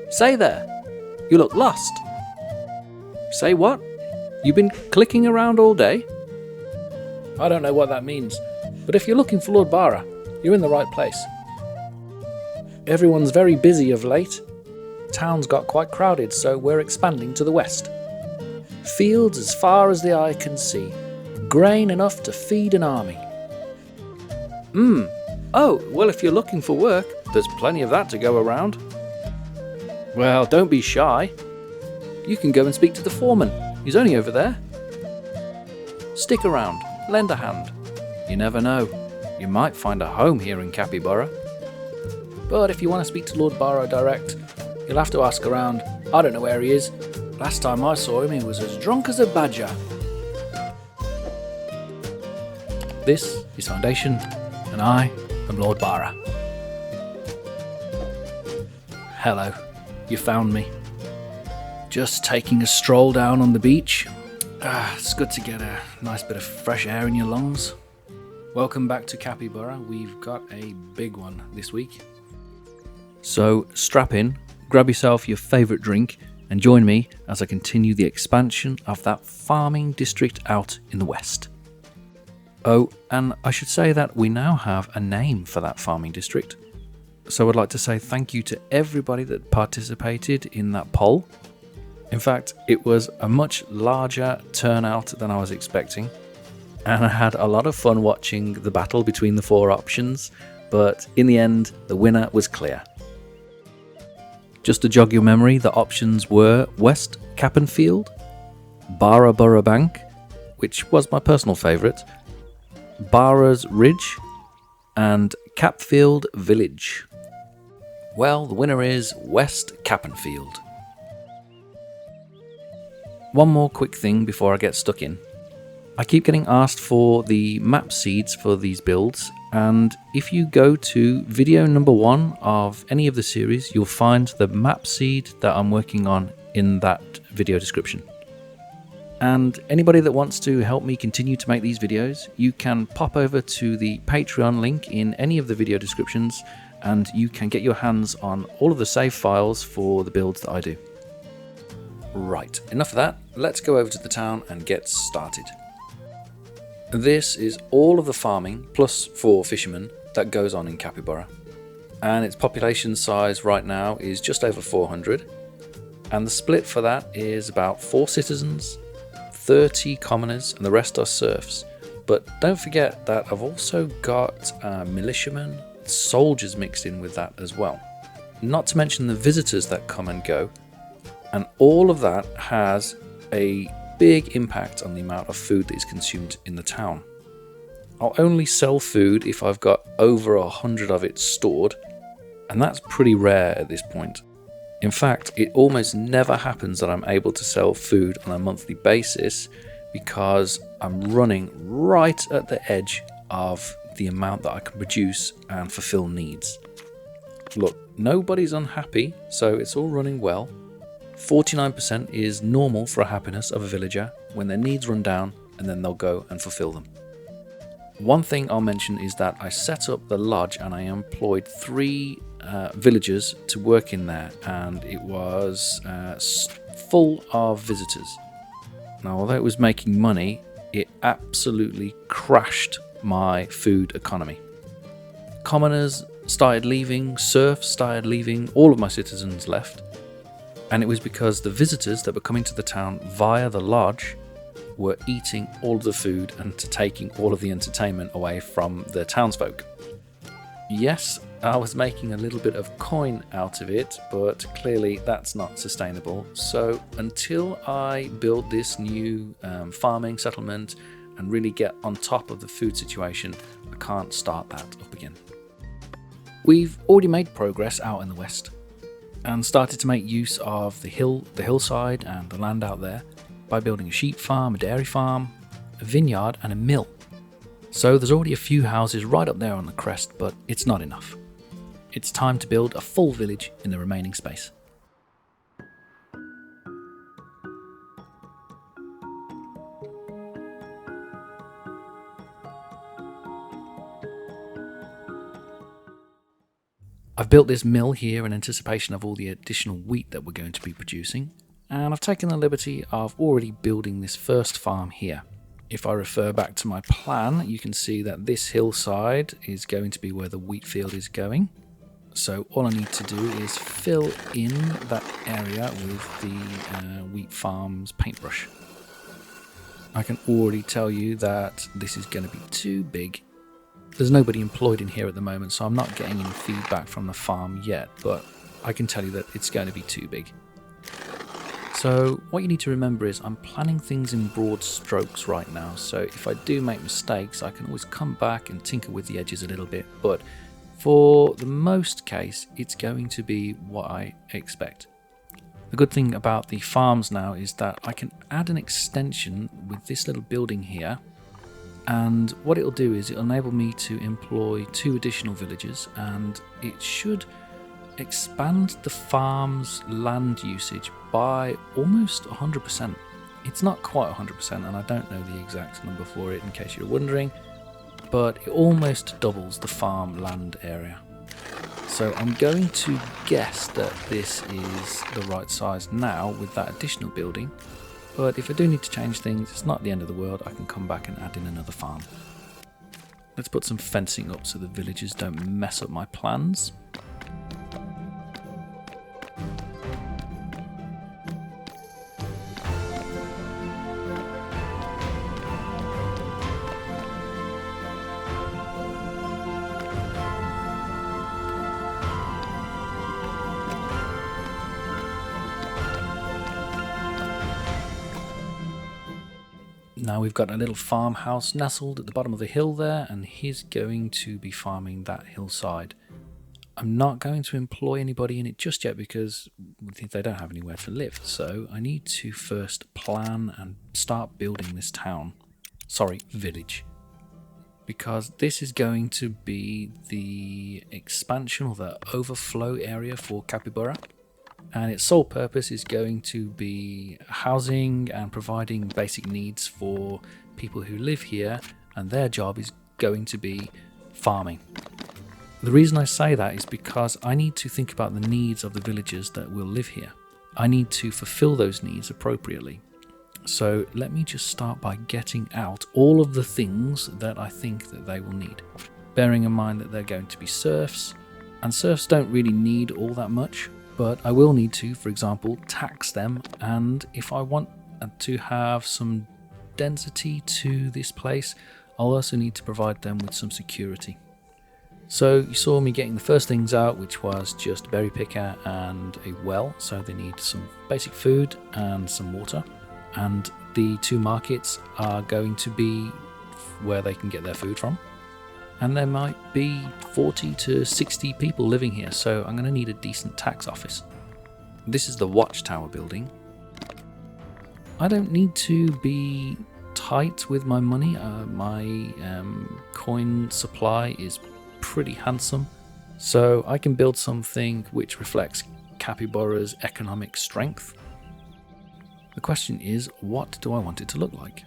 Say there, you look lost. Say what? You've been clicking around all day? I don't know what that means, but if you're looking for Lord Bara, you're in the right place. Everyone's very busy of late. Town's got quite crowded, so we're expanding to the west. Fields as far as the eye can see. Grain enough to feed an army. Oh, well, if you're looking for work, there's plenty of that to go around. Well, don't be shy. You can go and speak to the foreman. He's only over there. Stick around, lend a hand. You never know. You might find a home here in Cappyborough. But if you want to speak to Lord Bara direct, you'll have to ask around. I don't know where he is. Last time I saw him, he was as drunk as a badger. This is Foundation, and I am Lord Bara. Hello, you found me. Just taking a stroll down on the beach. It's good to get a nice bit of fresh air in your lungs. Welcome back to Cappyborough. We've got a big one this week. So strap in, grab yourself your favourite drink, and join me as I continue the expansion of that farming district out in the west. Oh, and I should say that we now have a name for that farming district. So I'd like to say thank you to everybody that participated in that poll. In fact, it was a much larger turnout than I was expecting, and I had a lot of fun watching the battle between the four options, but in the end, the winner was clear. Just to jog your memory, the options were West Cappenfield, Borough Bank, which was my personal favourite, Bara's Ridge, and Capfield Village. Well, the winner is West Cappenfield. One more quick thing before I get stuck in. I keep getting asked for the map seeds for these builds, and if you go to video number 1 of any of the series, you'll find the map seed that I'm working on in that video description. And anybody that wants to help me continue to make these videos, you can pop over to the Patreon link in any of the video descriptions, and you can get your hands on all of the save files for the builds that I do. Right, enough of that. Let's go over to the town and get started. This is all of the farming, plus 4 fishermen, that goes on in Cappyborough. And its population size right now is just over 400. And the split for that is about 4 citizens, 30 commoners, and the rest are serfs. But don't forget that I've also got militiamen, soldiers mixed in with that as well. Not to mention the visitors that come and go. And all of that has a big impact on the amount of food that is consumed in the town. I'll only sell food if I've got over 100 of it stored, and that's pretty rare at this point. In fact, it almost never happens that I'm able to sell food on a monthly basis because I'm running right at the edge of the amount that I can produce and fulfill needs. Look, nobody's unhappy, so it's all running well. 49% is normal for a happiness of a villager when their needs run down and then they'll go and fulfill them. One thing I'll mention is that I set up the lodge and I employed 3 villagers to work in there, and it was full of visitors. Now, although it was making money, it absolutely crashed my food economy. Commoners started leaving, serfs started leaving, all of my citizens left. And it was because the visitors that were coming to the town via the lodge were eating all of the food and taking all of the entertainment away from the townsfolk. Yes, I was making a little bit of coin out of it, but clearly that's not sustainable. So until I build this new farming settlement and really get on top of the food situation, I can't start that up again. We've already made progress out in the west, and started to make use of the hillside and the land out there by building a sheep farm, a dairy farm, a vineyard and a mill. So there's already a few houses right up there on the crest, but it's not enough. It's time to build a full village in the remaining space. I've I've built this mill here in anticipation of all the additional wheat that we're going to be producing, and I've taken the liberty of already building this first farm here. If I refer back to my plan, you can see that this hillside is going to be where the wheat field is going. So all I need to do is fill in that area with the wheat farm's paintbrush. I can already tell you that this is going to be too big. There's nobody employed in here at the moment, so I'm not getting any feedback from the farm yet, but I can tell you that it's going to be too big. So what you need to remember is I'm planning things in broad strokes right now, so if I do make mistakes, I can always come back and tinker with the edges a little bit, but for the most case, it's going to be what I expect. The good thing about the farms now is that I can add an extension with this little building here, and what it'll do is it'll enable me to employ 2 additional villagers, and it should expand the farm's land usage by almost 100%. It's not quite 100%, and I don't know the exact number for it in case you're wondering, but it almost doubles the farm land area. So I'm going to guess that this is the right size now with that additional building, but if I do need to change things, it's not the end of the world. I can come back and add in another farm. Let's put some fencing up so the villagers don't mess up my plans. Now we've got a little farmhouse nestled at the bottom of the hill there, and he's going to be farming that hillside. I'm not going to employ anybody in it just yet because they don't have anywhere to live, so I need to first plan and start building this town. Sorry, village. Because this is going to be the expansion or the overflow area for Cappyborough. And its sole purpose is going to be housing and providing basic needs for people who live here, and their job is going to be farming. The reason I say that is because I need to think about the needs of the villagers that will live here. I need to fulfill those needs appropriately. So let me just start by getting out all of the things that I think that they will need. Bearing in mind that they're going to be serfs, and serfs don't really need all that much. But I will need to, for example, tax them, and if I want to have some density to this place, I'll also need to provide them with some security. So you saw me getting the first things out, which was just a berry picker and a well, so they need some basic food and some water. And the 2 markets are going to be where they can get their food from. And there might be 40 to 60 people living here, so I'm going to need a decent tax office. This is the watchtower building. I don't need to be tight with my money. My coin supply is pretty handsome, so I can build something which reflects Capyborough's economic strength. The question is, what do I want it to look like?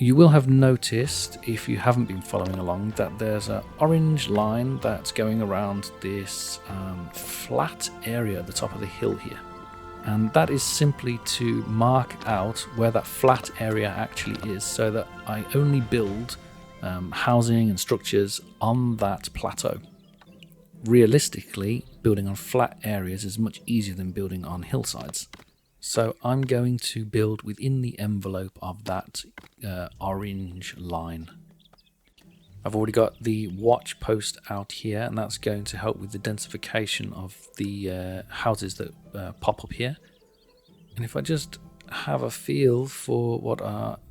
You will have noticed, if you haven't been following along, that there's an orange line that's going around this flat area at the top of the hill here. And that is simply to mark out where that flat area actually is, so that I only build housing and structures on that plateau. Realistically, building on flat areas is much easier than building on hillsides. So I'm going to build within the envelope of that orange line. I've already got the watch post out here, and that's going to help with the densification of the houses that pop up here. And if I just have a feel for what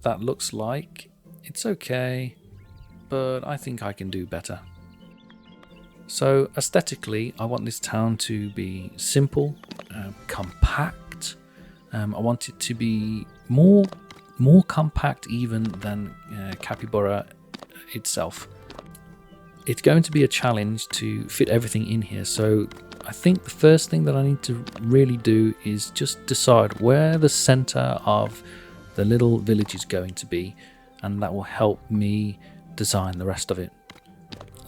that looks like, it's okay, but I think I can do better. So aesthetically, I want this town to be simple, compact. I want it to be more compact even than Cappyborough itself. It's going to be a challenge to fit everything in here, so I think the first thing that I need to really do is just decide where the center of the little village is going to be, and that will help me design the rest of it.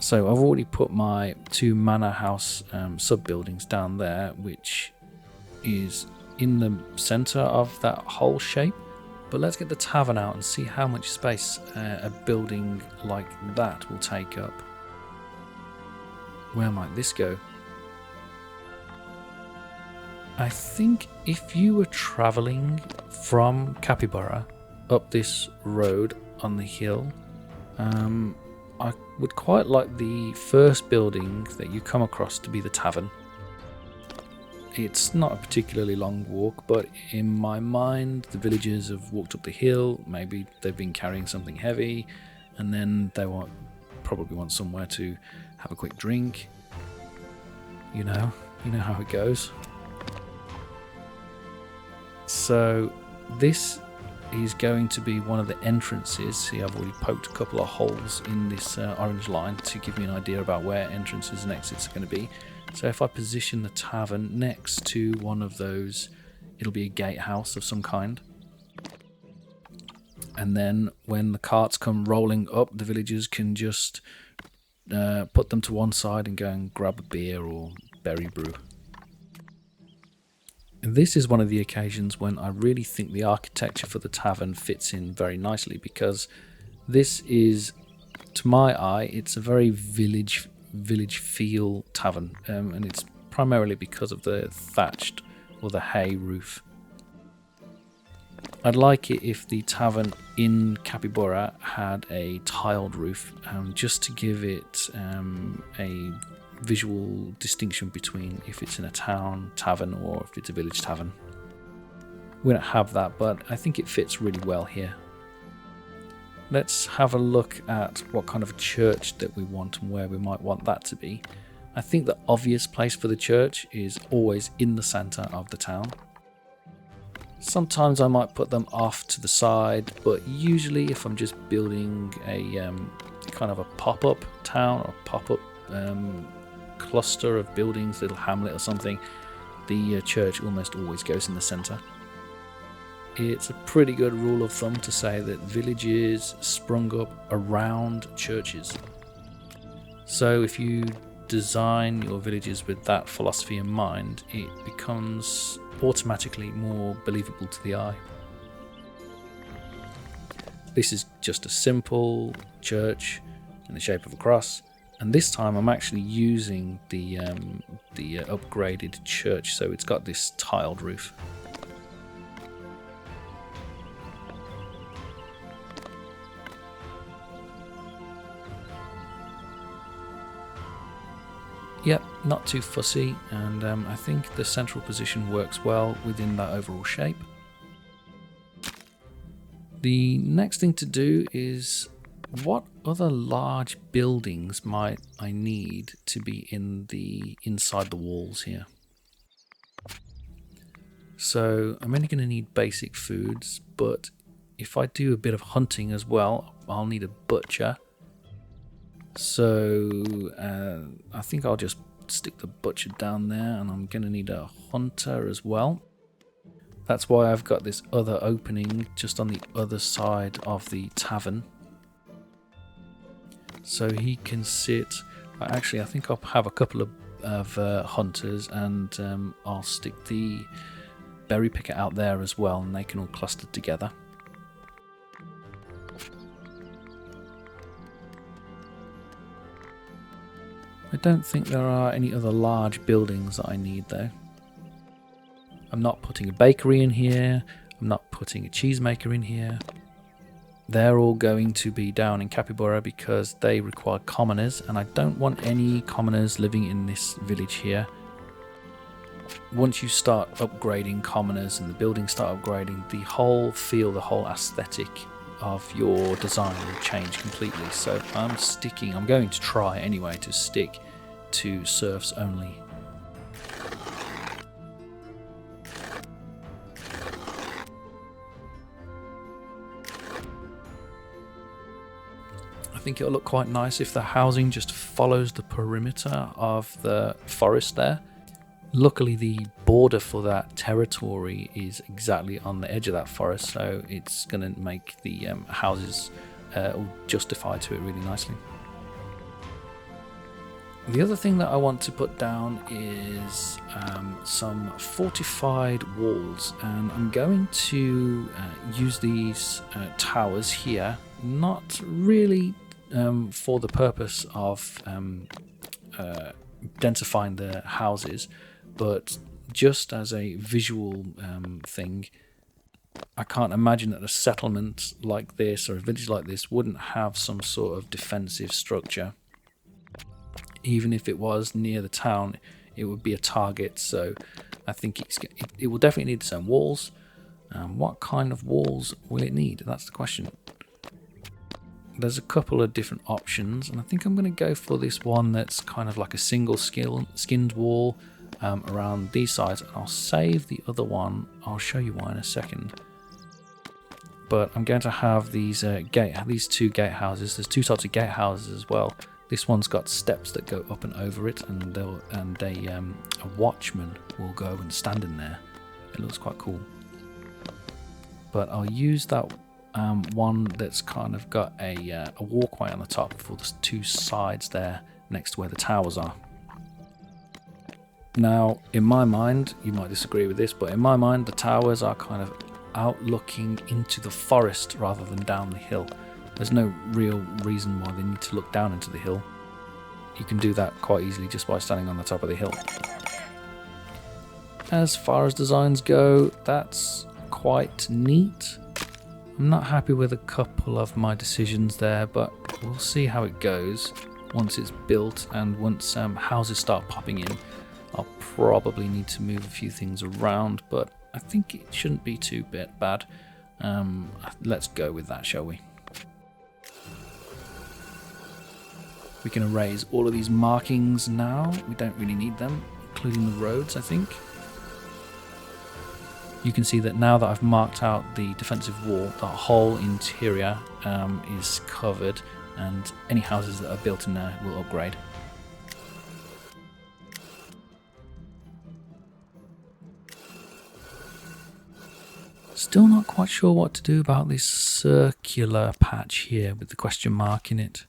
So I've already put my 2 manor house sub-buildings down there, which is in the center of that whole shape. But let's get the tavern out and see how much space a building like that will take up. Where might this go? I think if you were traveling from Cappyborough up this road on the hill, I would quite like the first building that you come across to be the tavern. It's not a particularly long walk, but in my mind the villagers have walked up the hill, maybe they've been carrying something heavy, and then they probably want somewhere to have a quick drink. You know how it goes. So this is going to be one of the entrances. See, I've already poked a couple of holes in this orange line to give me an idea about where entrances and exits are going to be. So if I position the tavern next to one of those, it'll be a gatehouse of some kind. And then when the carts come rolling up, the villagers can just put them to one side and go and grab a beer or berry brew. This is one of the occasions when I really think the architecture for the tavern fits in very nicely, because this is, to my eye, it's a very village feel tavern, and it's primarily because of the thatched or the hay roof. I'd like it if the tavern in Cappyborough had a tiled roof, just to give it a visual distinction between if it's in a town tavern or if it's a village tavern. We don't have that, but I think it fits really well here. Let's have a look at what kind of a church that we want and where we might want that to be. I think the obvious place for the church is always in the centre of the town. Sometimes I might put them off to the side, but usually if I'm just building a kind of a pop-up town or pop-up cluster of buildings, little hamlet or something, the church almost always goes in the centre. It's a pretty good rule of thumb to say that villages sprung up around churches. So if you design your villages with that philosophy in mind, it becomes automatically more believable to the eye. This is just a simple church in the shape of a cross, and this time I'm actually using the upgraded church, so it's got this tiled roof. Yep, not too fussy, and I think the central position works well within that overall shape. The next thing to do is, what other large buildings might I need to be inside the walls here? So I'm only going to need basic foods, but if I do a bit of hunting as well, I'll need a butcher. So I think I'll just stick the butcher down there, and I'm going to need a hunter as well. That's why I've got this other opening just on the other side of the tavern. So he can sit... Actually, I think I'll have a couple of hunters, and I'll stick the berry picker out there as well, and they can all cluster together. I don't think there are any other large buildings that I need though. I'm not putting a bakery in here, I'm not putting a cheesemaker in here. They're all going to be down in Cappyborough because they require commoners, and I don't want any commoners living in this village here. Once you start upgrading commoners and the buildings start upgrading, the whole feel, the whole aesthetic of your design will change completely. So I'm going to try anyway to stick to serfs only. I think it'll look quite nice if the housing just follows the perimeter of the forest there. Luckily, the border for that territory is exactly on the edge of that forest, so it's going to make the houses all justify to it really nicely. The other thing that I want to put down is some fortified walls, and I'm going to use these towers here, not really for the purpose of densifying the houses, but just as a visual thing. I can't imagine that a settlement like this or a village like this wouldn't have some sort of defensive structure. Even if it was near the town, it would be a target, so I think it will definitely need some walls. What kind of walls will it need? That's the question. There's a couple of different options, and I think I'm going to go for this one that's kind of like a single skinned wall around these sides. I'll save the other one. I'll show you why in a second. But I'm going to have these two gatehouses. There's two types of gatehouses as well. This one's got steps that go up and over it, and a watchman will go and stand in there. It looks quite cool. But I'll use that one that's kind of got a walkway on the top for the two sides there next to where the towers are. Now, in my mind, you might disagree with this, but in my mind, the towers are kind of outlooking into the forest rather than down the hill. There's no real reason why they need to look down into the hill. You can do that quite easily just by standing on the top of the hill. As far as designs go, that's quite neat. I'm not happy with a couple of my decisions there, but we'll see how it goes once it's built, and once houses start popping in. I'll probably need to move a few things around, but I think it shouldn't be too bad. Let's go with that, shall we? We can erase all of these markings now. We don't really need them, including the roads, I think. You can see that now that I've marked out the defensive wall, the whole interior is covered, and any houses that are built in there will upgrade. Still not quite sure what to do about this circular patch here with the question mark in it.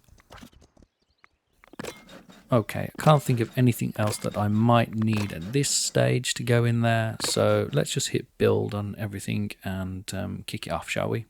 Okay, I can't think of anything else that I might need at this stage to go in there, so let's just hit build on everything and kick it off, shall we?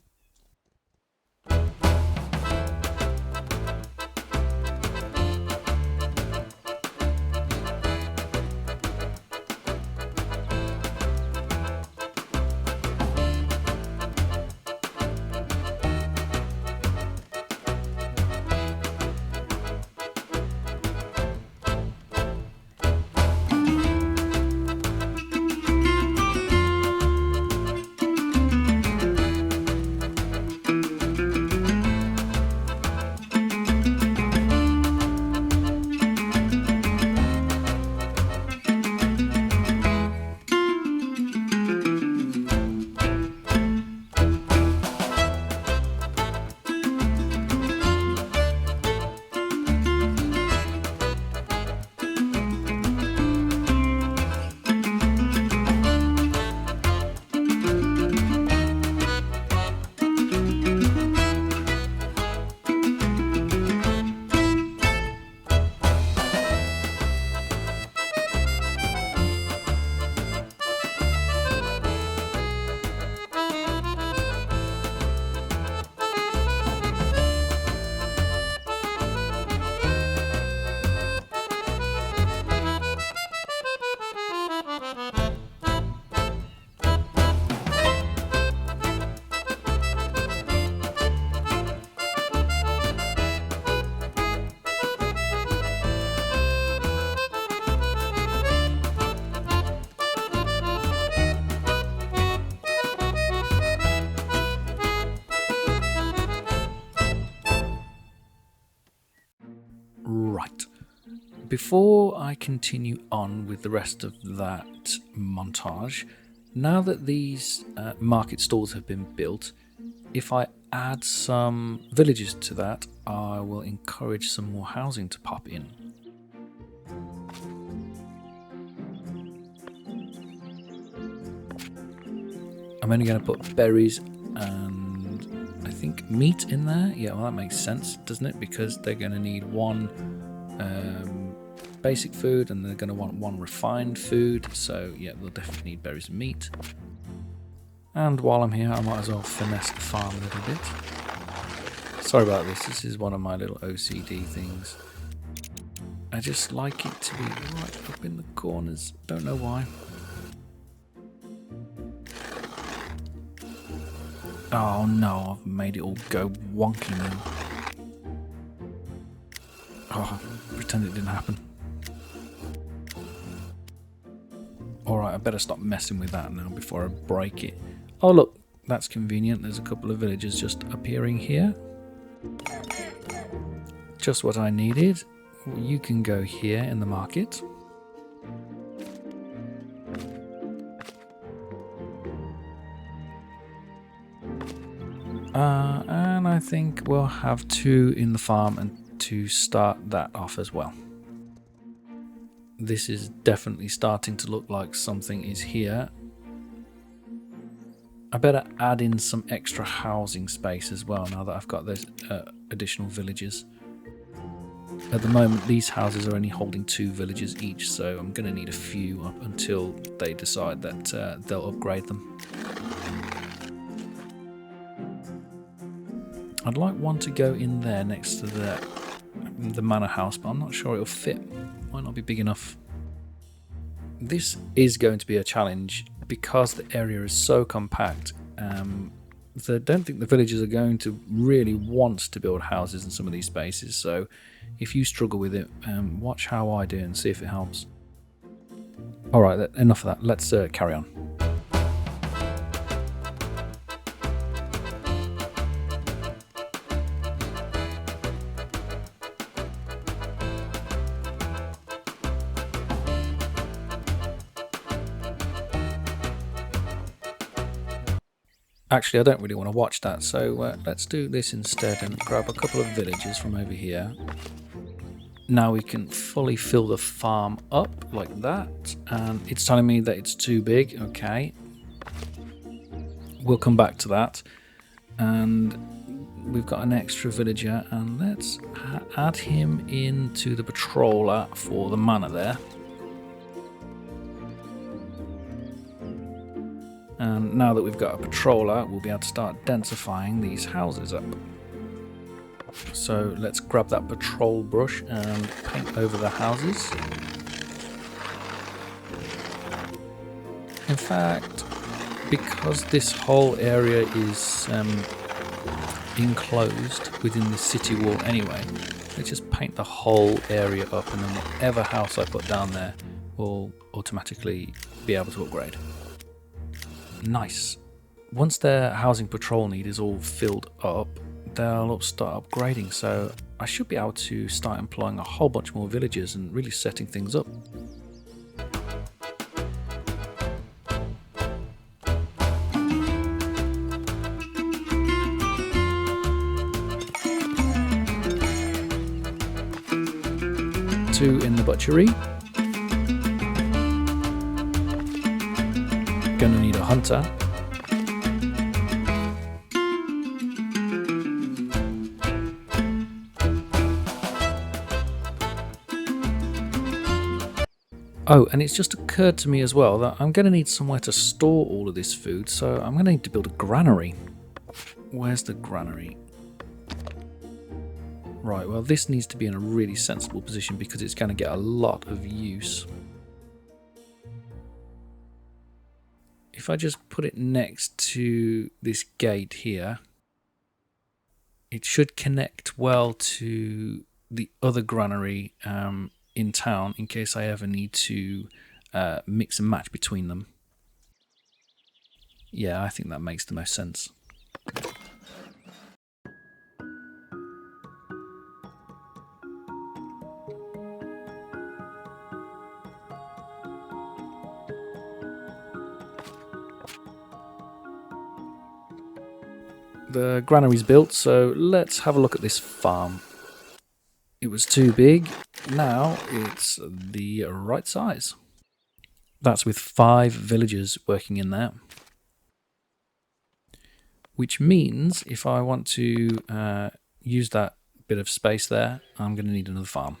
Right. Before I continue on with the rest of that montage, now that these market stalls have been built, if I add some villages to that, I will encourage some more housing to pop in. I'm only going to put berries and I think meat in there. Yeah, well, that makes sense, doesn't it? Because they're going to need one basic food, and they're going to want 1 refined food. So yeah, they'll definitely need berries and meat. And while I'm here, I might as well finesse the farm a little bit. Sorry about this. This is one of my little OCD things. I just like it to be right up in the corners. Don't know why. Oh no, I've made it all go wonky now. Oh, pretend it didn't happen. Alright, I better stop messing with that now before I break it. Oh look, that's convenient. There's a couple of villagers just appearing here. Just what I needed. You can go here in the market. And I think we'll have 2 in the farm and to start that off as well. This is definitely starting to look like something is here. I better add in some extra housing space as well now that I've got those additional villages. At the moment, these houses are only holding 2 villagers each, so I'm going to need a few up until they decide that they'll upgrade them. I'd like one to go in there next to the manor house, but I'm not sure it'll fit. Might not be big enough. This is going to be a challenge because the area is so compact. I don't think the villagers are going to really want to build houses in some of these spaces, so if you struggle with it, watch how I do and see if it helps. Alright, enough of that. Let's carry on. Actually, I don't really want to watch that, so let's do this instead and grab a couple of villagers from over here. Now we can fully fill the farm up like that, and it's telling me that it's too big. Okay, we'll come back to that. And we've got an extra villager, and let's add him into the patroller for the manor there. And now that we've got a patroller, we'll be able to start densifying these houses up. So let's grab that patrol brush and paint over the houses. In fact, because this whole area is enclosed within the city wall anyway, let's just paint the whole area up, and then whatever house I put down there will automatically be able to upgrade. Nice. Once their housing patrol need is all filled up, they'll start upgrading, so I should be able to start employing a whole bunch more villagers and really setting things up. Two in the butchery. Gonna need a hunter. Oh, and it's just occurred to me as well that I'm going to need somewhere to store all of this food, so I'm going to need to build a granary. Where's the granary? Right, well, this needs to be in a really sensible position because it's going to get a lot of use. If I just put it next to this gate here, it should connect well to the other granary in town in case I ever need to mix and match between them. Yeah, I think that makes the most sense. The granary's built, so let's have a look at this farm. It was too big, now it's the right size. That's with 5 villagers working in there. Which means if I want to use that bit of space there, I'm going to need another farm.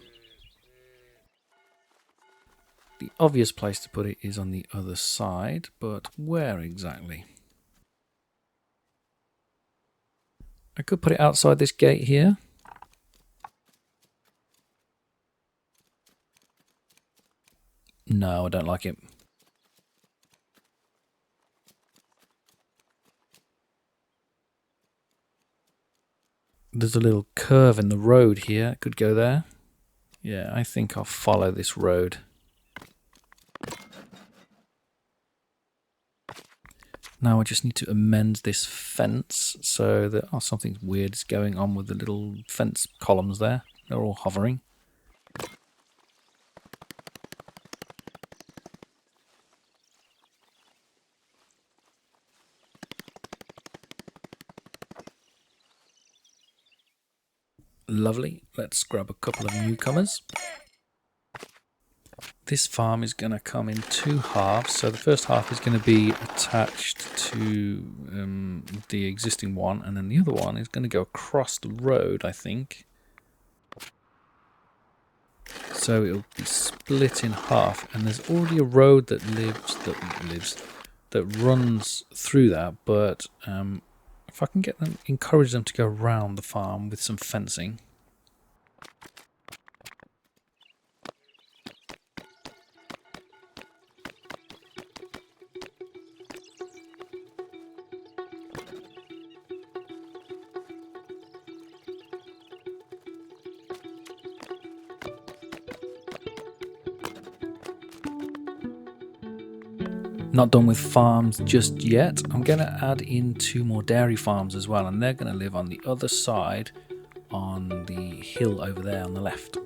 The obvious place to put it is on the other side, but where exactly? I could put it outside this gate here. No, I don't like it. There's a little curve in the road here. It could go there. Yeah, I think I'll follow this road. Now I just need to amend this fence so that something weird is going on with the little fence columns there. They're all hovering. Lovely. Let's grab a couple of newcomers. This farm is going to come in two halves. So the first half is going to be attached to the existing one, and then the other one is going to go across the road, I think. So it'll be split in half, and there's already a road that runs through that. But if I can encourage them to go around the farm with some fencing. Not done with farms just yet. I'm going to add in 2 more dairy farms as well, and they're going to live on the other side on the hill over there on the left.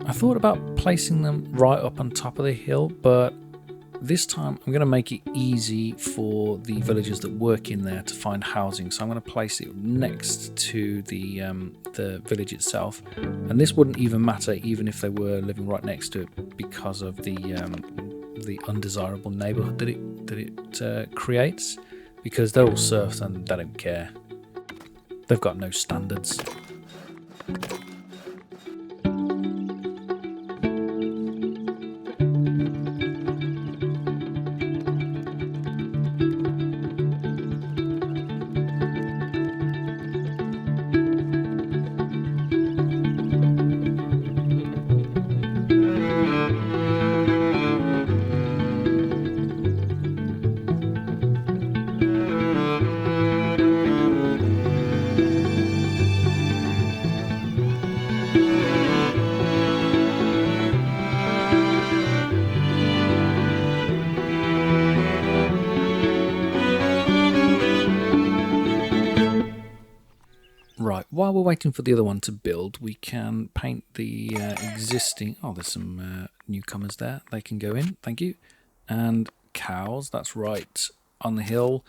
I thought about placing them right up on top of the hill, but this time I'm going to make it easy for the villagers that work in there to find housing. So I'm going to place it next to the village itself, and this wouldn't even matter even if they were living right next to it because of the undesirable neighborhood that it creates, because they're all serfs and they don't care. They've got no standards. Right, while we're waiting for the other one to build, we can paint the existing... Oh, there's some newcomers there. They can go in, thank you. And cows, that's right, on the hill.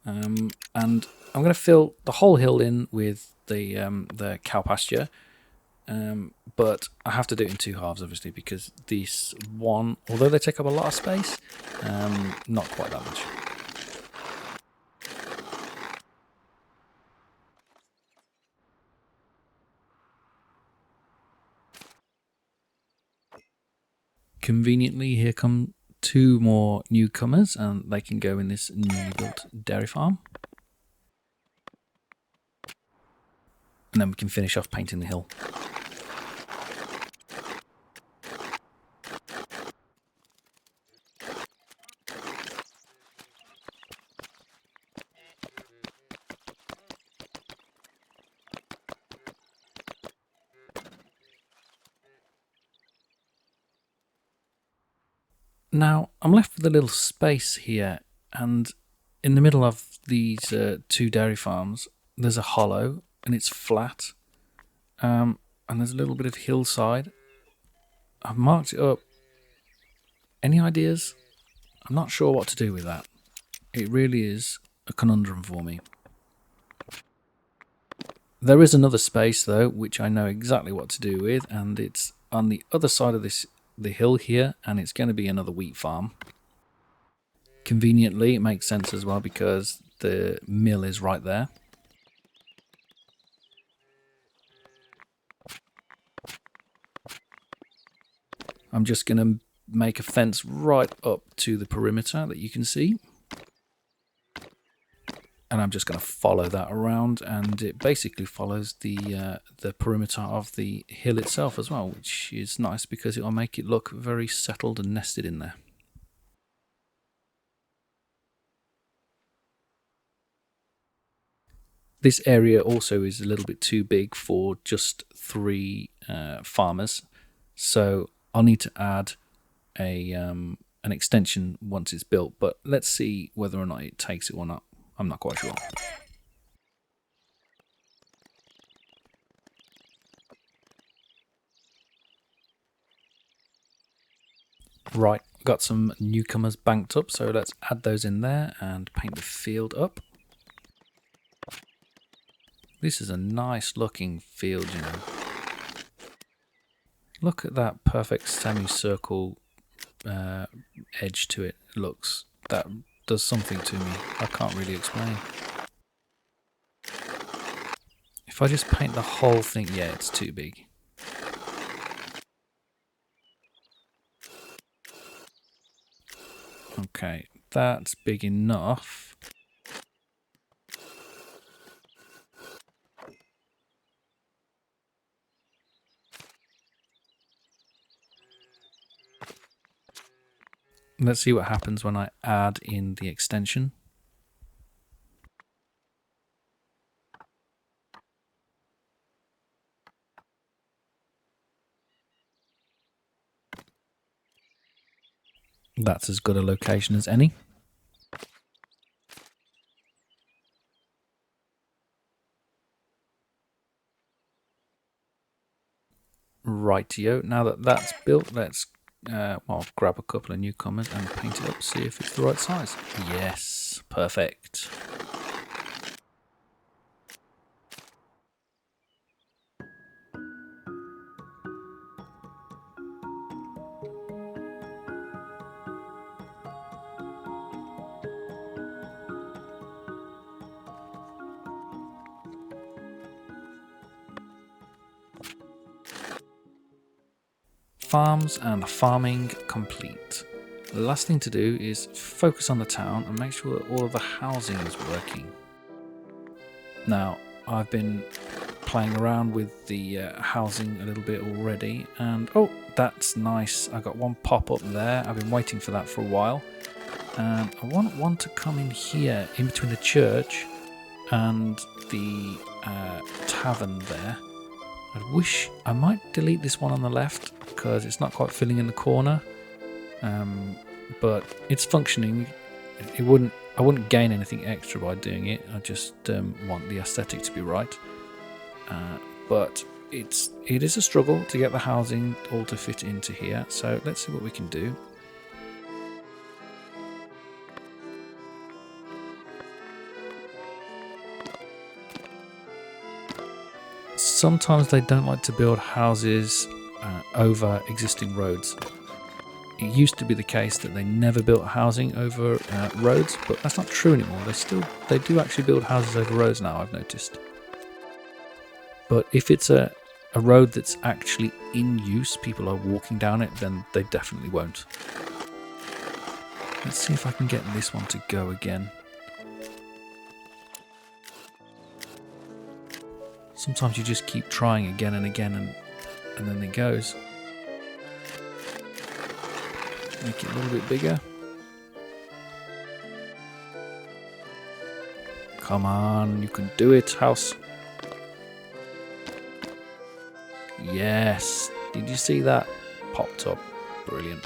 And I'm going to fill the whole hill in with the cow pasture. But I have to do it in 2 halves, obviously, because this one, although they take up a lot of space, not quite that much. Conveniently, here come 2 more newcomers, and they can go in this newly built dairy farm. And then we can finish off painting the hill. Now, I'm left with a little space here, and in the middle of these 2 dairy farms, there's a hollow, and it's flat, and there's a little bit of hillside. I've marked it up. Any ideas? I'm not sure what to do with that. It really is a conundrum for me. There is another space, though, which I know exactly what to do with, and it's on the other side of the hill here, and it's going to be another wheat farm. Conveniently, it makes sense as well because the mill is right there. I'm just going to make a fence right up to the perimeter that you can see. And I'm just going to follow that around, and it basically follows the perimeter of the hill itself as well, which is nice because it will make it look very settled and nested in there. This area also is a little bit too big for just 3 farmers, so I'll need to add an extension once it's built, but let's see whether or not it takes it or not. I'm not quite sure. Right, got some newcomers banked up, so let's add those in there and paint the field up. This is a nice looking field, you know. Look at that perfect semicircle edge to it. That does something to me. I can't really explain. If I just paint the whole thing, yeah, it's too big. Okay, that's big enough. Let's see what happens when I add in the extension. That's as good a location as any. Rightio, now that that's built, let's grab a couple of newcomers and paint it up, see if it's the right size. Yes, perfect. Farms and farming complete. The last thing to do is focus on the town and make sure that all of the housing is working. Now, I've been playing around with the housing a little bit already, and oh, that's nice. I got one pop up there. I've been waiting for that for a while, and I want one to come in here in between the church and the tavern there. I wish I might delete this one on the left because it's not quite filling in the corner, but it's functioning. I wouldn't gain anything extra by doing it. I just want the aesthetic to be right. But it is a struggle to get the housing all to fit into here. So let's see what we can do. Sometimes they don't like to build houses over existing roads. It used to be the case that they never built housing over roads, but that's not true anymore. They do actually build houses over roads now, I've noticed. But if it's a road that's actually in use, people are walking down it, then they definitely won't. Let's see if I can get this one to go again. Sometimes you just keep trying again and again, and then it goes. Make it a little bit bigger. Come on, you can do it, house. Yes, did you see that? Popped up. Brilliant.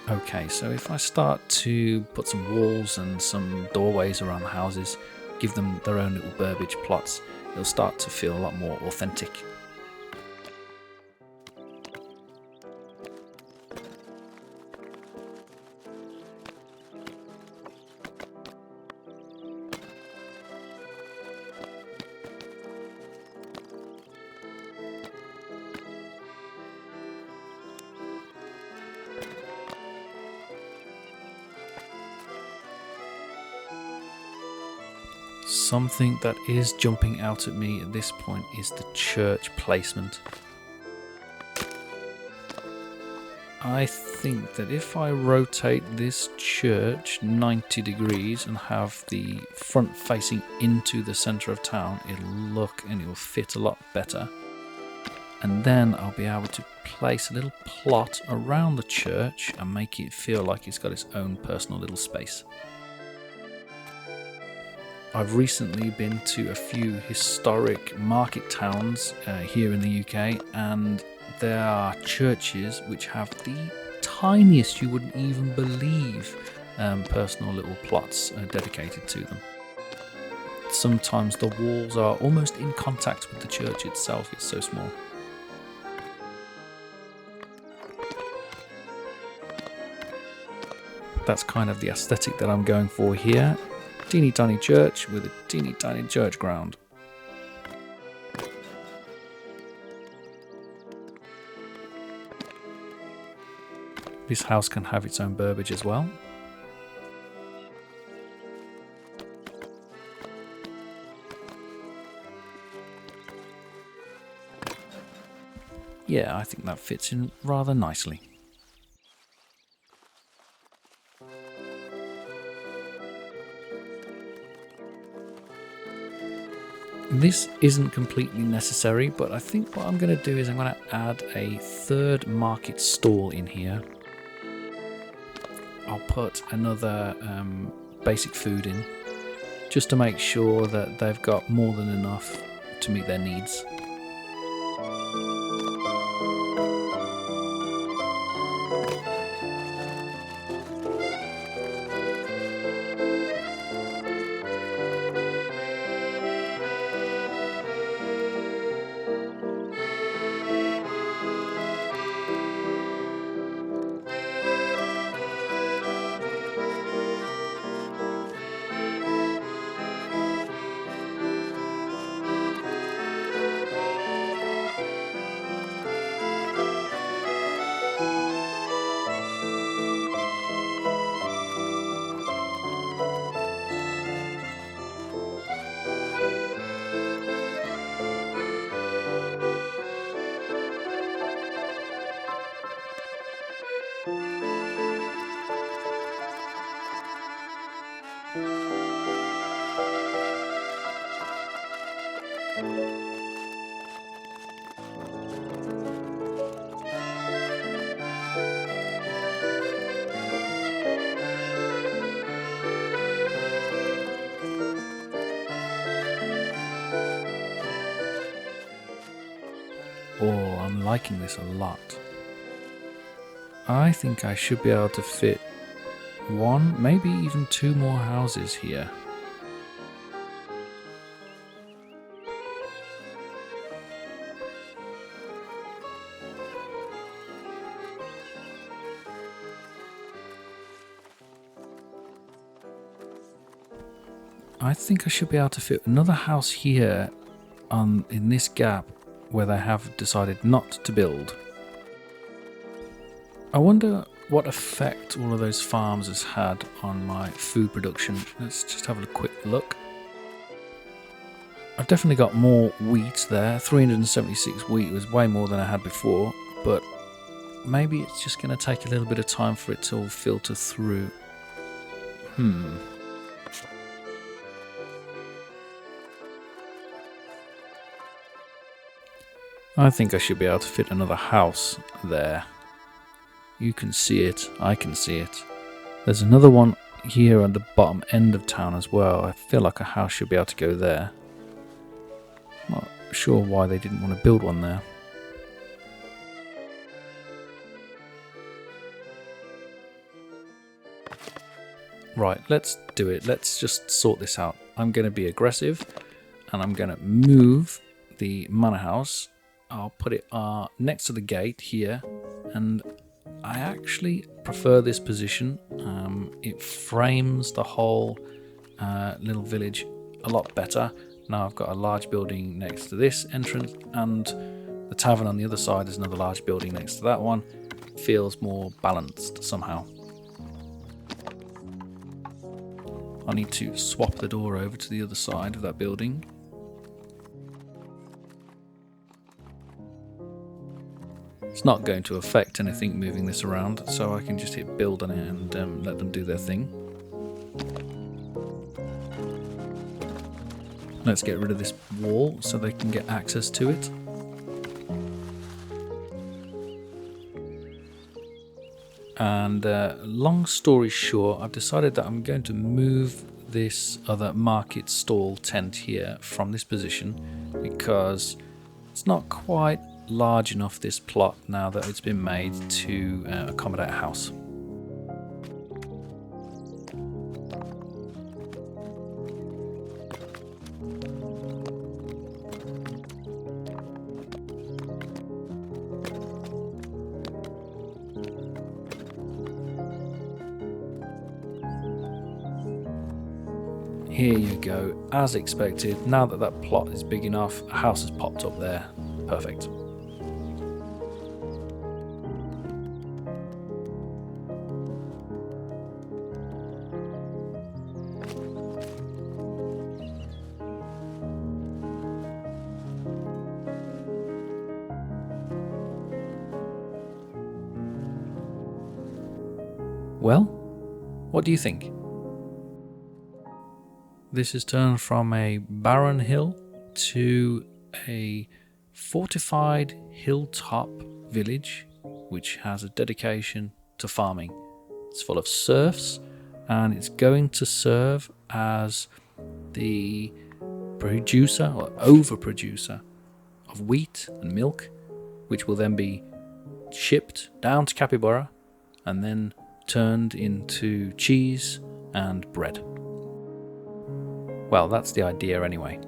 Okay, so if I start to put some walls and some doorways around the houses, give them their own little Burbage plots, it'll start to feel a lot more authentic. Something that is jumping out at me at this point is the church placement. I think that if I rotate this church 90 degrees and have the front facing into the centre of town, it'll look and it'll fit a lot better. And then I'll be able to place a little plot around the church and make it feel like it's got its own personal little space. I've recently been to a few historic market towns here in the UK, and there are churches which have the tiniest, you wouldn't even believe, personal little plots dedicated to them. Sometimes the walls are almost in contact with the church itself, it's so small. That's kind of the aesthetic that I'm going for here. Teeny tiny church with a teeny tiny church ground. This house can have its own burbage as well. Yeah, I think that fits in rather nicely. This isn't completely necessary, but I think what I'm going to do is I'm going to add a third market stall in here. I'll put another basic food in, just to make sure that they've got more than enough to meet their needs. Oh, I'm liking this a lot. I think I should be able to fit one, maybe even two more houses here. I think I should be able to fit another house here in this gap where they have decided not to build. I wonder what effect all of those farms has had on my food production. Let's just have a quick look. I've definitely got more wheat there. 376 wheat was way more than I had before, but maybe it's just going to take a little bit of time for it to all filter through. I think I should be able to fit another house there. You can see it, I can see it. There's another one here at the bottom end of town as well. I feel like a house should be able to go there. Not sure why they didn't want to build one there. Right, let's do it. Let's just sort this out. I'm going to be aggressive and I'm going to move the manor house. I'll put it next to the gate here, and I actually prefer this position. It frames the whole little village a lot better. Now I've got a large building next to this entrance, and the tavern on the other side is another large building next to that one. It feels more balanced somehow. I need to swap the door over to the other side of that It's not going to affect anything moving this around, so I can just hit build on it and let them do their thing. Let's get rid of this wall so they can get access to it. And long story short, I've decided that I'm going to move this other market stall tent here from this position because it's not quite large enough, this plot, now that it's been made to accommodate a house. Here you go, as expected. Now that that plot is big enough, a house has popped up there. Perfect. Well, what do you think? This has turned from a barren hill to a fortified hilltop village which has a dedication to farming. It's full of serfs and it's going to serve as the producer or overproducer of wheat and milk, which will then be shipped down to Cappyborough and then turned into cheese and bread. Well, that's the idea anyway.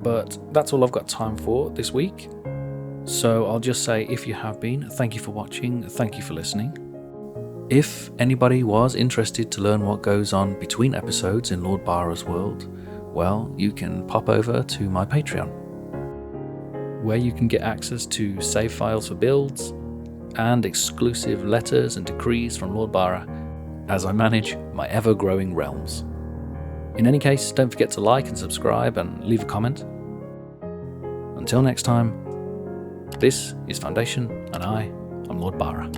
But that's all I've got time for this week. So I'll just say, if you have been, thank you for watching, thank you for listening. If anybody was interested to learn what goes on between episodes in Lord Bara's world, well, you can pop over to my Patreon, where you can get access to save files for builds and exclusive letters and decrees from Lord Bara as I manage my ever-growing realms. In any case, don't forget to like and subscribe and leave a comment. Until next time, this is Foundation and I am Lord Bara.